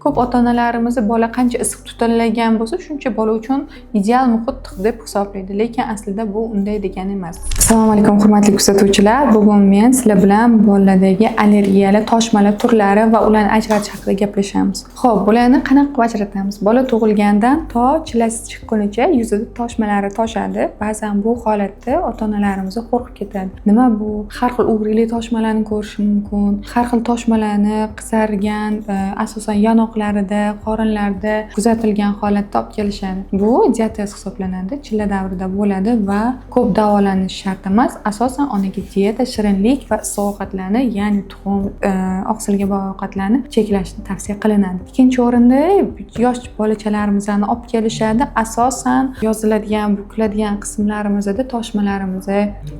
Ko'p ota-onalarimiz bola qancha issiq tutilgan bo'lsa, shuncha bola uchun ideal muhit deb hisoblaydi, lekin aslida bu unday degani emas. Assalomu alaykum hurmatli kuzatuvchilar. Bugun men sizlar bilan bolalardagi allergiyali toshmalar turlari va ularni ajratish haqida gaplashamiz. Xo'p, bularni qanaqa qilib ajratamiz? Bola tug'ilgandan to chillasi chiqqunicha yuzida toshmalari toshadi. Ba'zan bu holatda ota-onalarimiz qo'rqib ketadi. Nima bu? Har xil ugrili toshmalarni ko'rish mumkin. Har xil toshmalarni qizargan, asosan yonoqlarida, qorinlarda kuzatilgan holatda olib kelishadi. Bu diabetes hisoblanadi, chilla davrida bo'ladi va ko'p davolanish shart emas. Asosan onaga diyeta, shirinlik va issiq ovqatlarni, ya'ni tuxum, oqsilga boy ovqatlarni cheklashni tavsiya qilinadi. Ikkinchi o'rinda yosh bolachalarimizni olib kelishadi. Asosan yoziladigan, bukiladigan qismlarimizda toshmalarimiz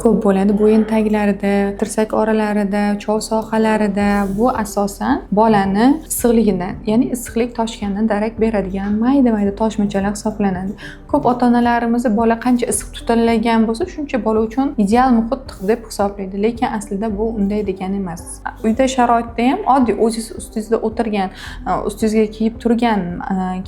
ko'p bo'ladi. Bo'yin taglarida, tirsak oralarida, chov sohalarida. Bu asosan bolani issiqligidan, ya'ni issiqlik toshgandan darak beradigan mayda-mayda toshmachalar hisoblanadi. Ko'p ota-onalarimiz bola qancha issiq tutilgan bo'lsa, shuncha bola uchun ideal muhit deb hisoblaydi, lekin aslida bu unday degani emas. Uyda sharoitda ham oddiy o'zingiz ustingizda o'tirgan, ustingizga kiyib turgan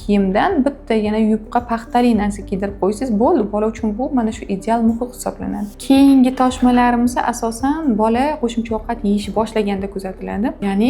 kiyimdan bitta yana yupqa paxtali narsa kiydirib qo'ysangiz bo'ldi. Bola uchun bu mana shu ideal muhit hisoblanadi. Keyingi toshmalarimiz asosan bola qo'shimcha ovqat yeyish boshlaganda kuzatiladi. Ya'ni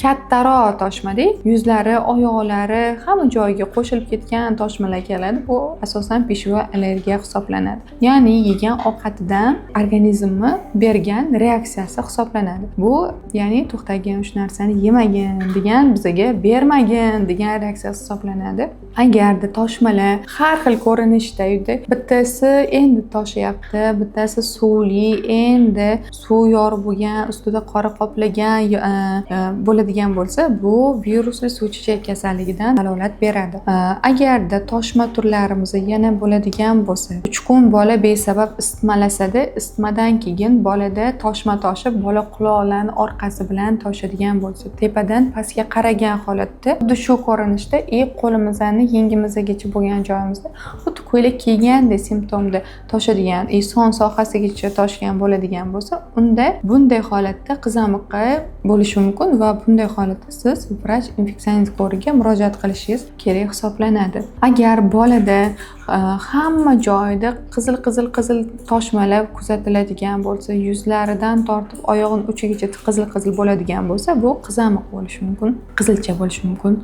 kattaroq toshmadek, yuzlari, oyoqlari hamma joyiga qo'shilib ketgan toshmalar keladi. Bu asosan peshvo allergiya hisoblanadi. Ya'ni yegan ovqatidan organizmni bergan reaksiyasi hisoblanadi. Bu ya'ni to'xtagin, shu narsani yemagin degan, bizga bermagin degan reaksiya hisoblanadi. Agarda toshmalar har xil ko'rinishda, bittasi endi toshyapti, bittasi suvli, endi suv yorib bo'lgan, ustida qora qoplagan bo'ladigan bo'lsa, bu virusli suv ichak kasalligidan dalolat beradi. Agarda toshma turlarimiz yana bo'ladigan bo'lsa, 3 kun bola besabab isitmalasada, isitmadan keyin bolada toshma toshib, bola quloqlarning orqasi bilan toshadigan bo'lsa, tepadan pastga qaragan holatda xuddi shu ko'rinishda qo'limizning yengimizgacha bo'lgan joyimizda xuddi ko'ylak kiygandek simptomda toshadigan, son sohasigacha toshgan bo'ladigan bo'lsa, unda bunday holatda qizamiqqa bo'lishi mumkin va bunday holatda siz vrach infeksionist ko'rigiga murojaat qilishingiz kerak hisoblanadi. Agar bolada hamma joyida qizil toshmalar kuzatiladigan bo'lsa, yuzlaridan tortib oyog'in uchigacha qizil bo'ladigan bo'lsa, bu qizamiq bo'lishi mumkin, qizilcha bo'lishi mumkin.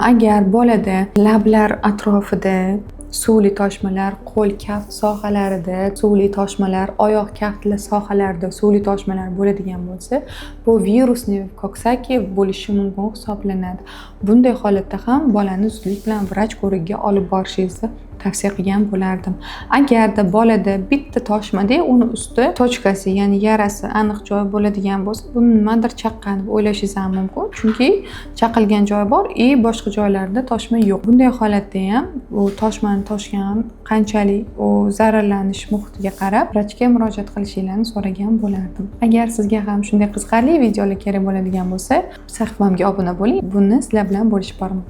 Agar bolada lablar atrofida suvli toshmalar, qo'l kaft sohalarida suvli toshmalar, oyoq kaftlar sohalarida suvli toshmalar bo'ladigan bo'lsa, bu virusli koksaki bo'lishi mumkin hisoblanadi. Bunday holatda ham bolani zudlik bilan vrach ko'rigiga olib borishingizni tavsiya qilgan bo'lardim. Agarda bolada bitta toshmada uni usti tochkasi, ya'ni yarasi aniq joy bo'ladigan bo'lsa, buni nimadir chaqqan deb o'ylashingiz ham mumkin. Chunki chaqilgan joy bor, boshqa joylarda toshma yo'q. Bunday holatda ham bu toshmani toshgan qanchalik u zararlanish muhitiga qarab vrachga murojaat qilishingizni so'ragan bo'lardim. Agar sizga ham shunday qiziqarli videolar kerak bo'ladigan bo'lsa, sahifamga obuna bo'ling. Buni sizlar bilan bo'lishib boraman.